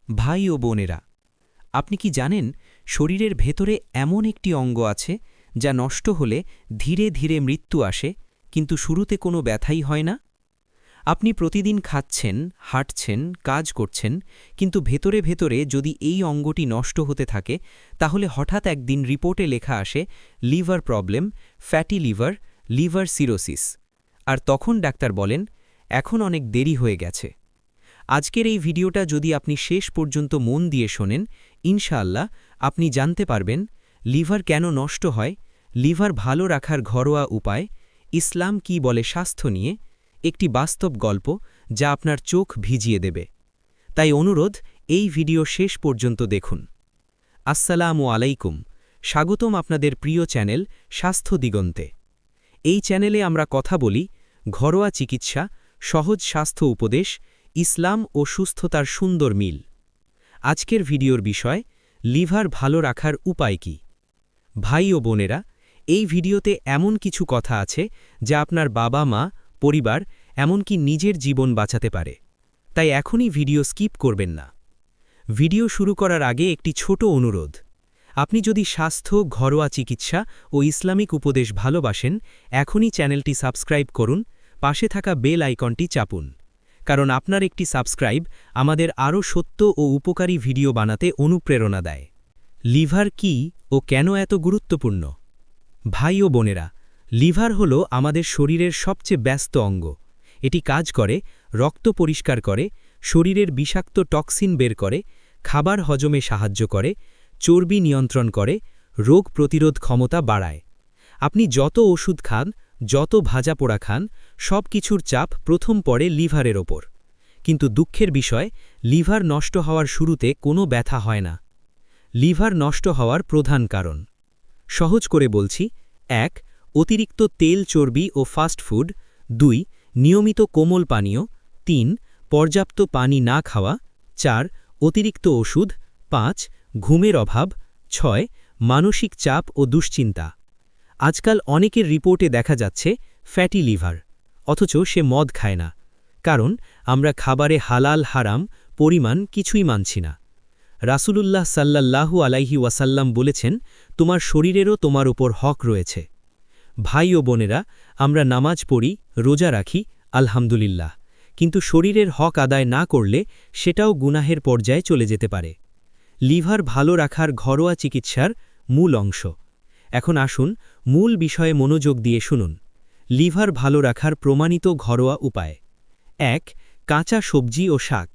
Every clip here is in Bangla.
ভাই ও বোনেরা, আপনি কি জানেন শরীরের ভেতরে এমন একটি অঙ্গ আছে যা নষ্ট হলে ধীরে ধীরে মৃত্যু আসে, কিন্তু শুরুতে কোনো ব্যথাই হয় না? আপনি প্রতিদিন খাচ্ছেন, হাঁটছেন, কাজ করছেন, কিন্তু ভেতরে ভেতরে যদি এই অঙ্গটি নষ্ট হতে থাকে, তাহলে হঠাৎ একদিন রিপোর্টে লেখা আসে liver problem, fatty liver, liver cirrhosis. আর তখন ডাক্তার বলেন, এখন অনেক দেরি হয়ে গেছে। আজকের এই ভিডিওটা যদি আপনি শেষ পর্যন্ত মন দিয়ে শোনেন, ইনশাআল্লাহ আপনি জানতে পারবেন লিভার কেন নষ্ট হয়, লিভার ভালো রাখার ঘরোয়া উপায়, ইসলাম কি বলে স্বাস্থ্য নিয়ে, একটি বাস্তব গল্প যা আপনার চোখ ভিজিয়ে দেবে। তাই অনুরোধ, এই ভিডিও শেষ পর্যন্ত দেখুন। আসসালামু আলাইকুম, স্বাগতম আপনাদের প্রিয় চ্যানেল স্বাস্থ্য দিগন্তে। এই চ্যানেলে আমরা কথা বলি ঘরোয়া চিকিৎসা, সহজ স্বাস্থ্য উপদেশ, ইসলাম ও সুস্থতার সুন্দর মিল। আজকের ভিডিওর বিষয়, লিভার ভালো রাখার উপায় কি। ভাই ও বোনেরা, এই ভিডিওতে এমন কিছু কথা আছে যা আপনার বাবা মা, পরিবার, এমনকি নিজের জীবন বাঁচাতে পারে। তাই এখনই ভিডিও স্কিপ করবেন না। ভিডিও শুরু করার আগে একটি ছোট অনুরোধ। আপনি যদি স্বাস্থ্য, ঘরোয়া চিকিৎসা ও ইসলামিক উপদেশ ভালোবাসেন, এখনই চ্যানেলটি সাবস্ক্রাইব করুন, পাশে থাকা বেল আইকনটি চাপুন। কারণ আপনার একটি সাবস্ক্রাইব আমাদের আরও সত্য ও উপকারী ভিডিও বানাতে অনুপ্রেরণা দেয়। লিভার কি ও কেন এত গুরুত্বপূর্ণ? ভাই ও বোনেরা, লিভার হল আমাদের শরীরের সবচেয়ে ব্যস্ত অঙ্গ। এটি কাজ করে, রক্ত পরিষ্কার করে, শরীরের বিষাক্ত টক্সিন বের করে, খাবার হজমে সাহায্য করে, চর্বি নিয়ন্ত্রণ করে, রোগ প্রতিরোধ ক্ষমতা বাড়ায়। আপনি যত ওষুধ খান, যত ভাজা পোড়া খান, সব কিছুর চাপ প্রথম পড়ে লিভারের ওপর। কিন্তু দুঃখের বিষয়, লিভার নষ্ট হওয়ার শুরুতে কোনো ব্যথা হয় না। লিভার নষ্ট হওয়ার প্রধান কারণ, সহজ করে বলছি: ১. অতিরিক্ত তেল, চর্বি ও ফাস্ট ফুড। ২. নিয়মিত কোমল পানীয়। ৩. পর্যাপ্ত পানি না খাওয়া। ৪. অতিরিক্ত ওষুধ। ৫. ঘুমের অভাব। ৬. মানসিক চাপ ও দুশ্চিন্তা। আজকাল অনেকের রিপোর্টে দেখা যাচ্ছে ফ্যাটি লিভার, অথচ সে মদ খায় না। কারণ আমরা খাবারে হালাল হারাম পরিমাণ কিছুই মানছি না। রাসূলুল্লাহ সাল্লাল্লাহু আলাইহি ওয়াসাল্লাম বলেছেন, তোমার শরীরেরও তোমার উপর হক রয়েছে। ভাই ও বোনেরা, আমরা নামাজ পড়ি, রোজা রাখি, আলহামদুলিল্লাহ, কিন্তু শরীরের হক আদায় না করলে সেটাও গুনাহের পর্যায়ে চলে যেতে পারে। লিভার ভালো রাখার ঘরোয়া চিকিৎসার মূল অংশ। এখন আসুন মূল বিষয়ে মনোযোগ দিয়ে শুনুন। লিভার ভালো রাখার প্রমাণিত ঘরোয়া উপায়। ১. কাঁচা সবজি ও শাক।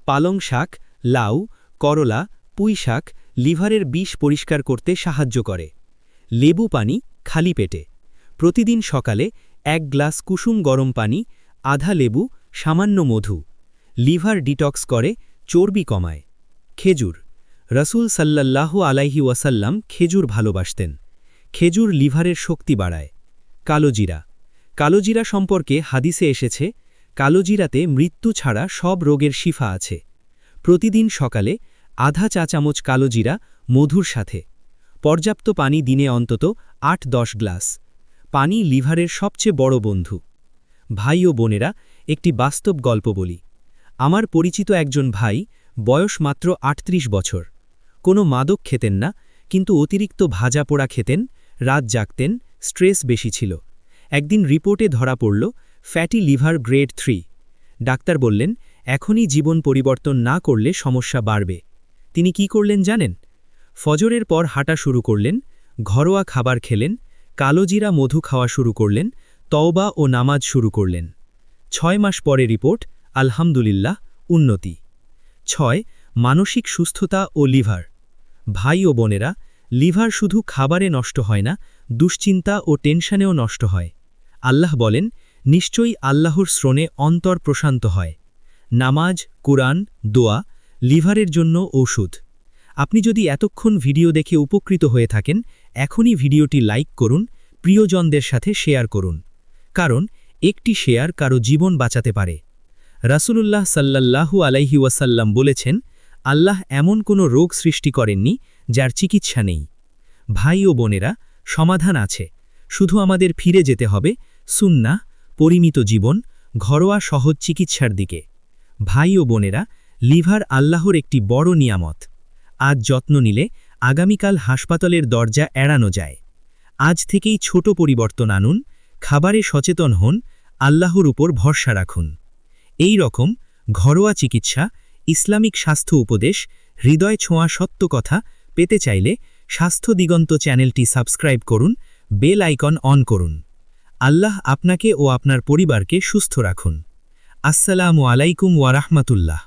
পালং শাক, লাউ, করলা, পুঁই শাক লিভারের বিষ পরিষ্কার করতে সাহায্য করে। লেবু পানি খালি পেটে। প্রতিদিন সকালে ১ গ্লাস কুসুম গরম পানি, আধা লেবু, সামান্য মধু। লিভার ডিটক্স করে, চর্বি কমায়। খেজুর। রাসূল সাল্লাল্লাহু আলাইহি ওয়াসাল্লাম খেজুর ভালোবাসতেন। খেজুর লিভারের শক্তি বাড়ায়। কালোজিরা। কালোজিরা সম্পর্কে হাদিসে এসেছে, কালোজিরাতে মৃত্যু ছাড়া সব রোগের শিফা আছে। প্রতিদিন সকালে আধা চা চামচ কালোজিরা মধুর সাথে। পর্যাপ্ত পানি দিনে অন্তত ৮-১০ গ্লাস। পানি লিভারের সবচেয়ে বড় বন্ধু। ভাই ও বোনেরা, একটি বাস্তব গল্প বলি। আমার পরিচিত একজন ভাই, বয়স মাত্র ৩৮ বছর। কোনো মাদক খেতেন না, কিন্তু অতিরিক্ত ভাজা পোড়া খেতেন, রাত জাগতেন, স্ট্রেস বেশি ছিল। একদিন রিপোর্টে ধরা পড়ল ফ্যাটি লিভার গ্রেড 3। ডাক্তার বললেন, এখনই জীবন পরিবর্তন না করলে সমস্যা বাড়বে। তিনি কি করলেন জানেন? ফজরের পর হাঁটা শুরু করলেন, ঘরোয়া খাবার খেলেন, কালোজিরা মধু খাওয়া শুরু করলেন, তওবা ও নামাজ শুরু করলেন। ৬ মাস পরে রিপোর্ট, আলহামদুলিল্লাহ, উন্নতি। ৬. মানসিক সুস্থতা ও লিভার। ভাই ও বোনেরা, লিভার শুধু খাবারে নষ্ট হয় না, দুশ্চিন্তা ও টেনশনেও নষ্ট হয়। আল্লাহ বলেন, নিশ্চয়ই আল্লাহর শ্রণে অন্তর প্রশান্ত হয়। নামাজ, কুরআন, দোয়া লিভারের জন্য ঔষধ। আপনি যদি এতক্ষণ ভিডিও দেখে উপকৃত হয়ে থাকেন, এখনই ভিডিওটি লাইক করুন, প্রিয়জনদের সাথে শেয়ার করুন। কারণ একটি শেয়ার কারো জীবন বাঁচাতে পারে। রাসূলুল্লাহ সাল্লাল্লাহু আলাইহি ওয়াসাল্লাম বলেছেন, আল্লাহ এমন কোনো রোগ সৃষ্টি করেননি যার চিকিৎসা নেই। ভাই ও বোনেরা, সমাধান আছে, শুধু আমাদের ফিরে যেতে হবে সুন্নাহ, পরিমিত জীবন, ঘরোয়া সহজ চিকিৎসার দিকে। ভাই ও বোনেরা, লিভার আল্লাহর একটি বড় নিয়ামত। আজ যত্ন নিলে আগামীকাল হাসপাতালের দরজা এড়ানো যায়। আজ থেকেই ছোট পরিবর্তন আনুন, খাবারে সচেতন হন, আল্লাহর উপর ভরসা রাখুন। এই রকম ঘরোয়া চিকিৎসা, ইসলামিক স্বাস্থ্য উপদেশ, হৃদয় ছোঁয়া সত্য কথা পেতে চাইলে স্বাস্থ্য দিগন্ত চ্যানেলটি সাবস্ক্রাইব করুন, বেল আইকন অন করুন। আল্লাহ আপনাকে ও আপনার পরিবারকে সুস্থ রাখুন। আসসালামু আলাইকুম ওয়া রাহমাতুল্লাহ।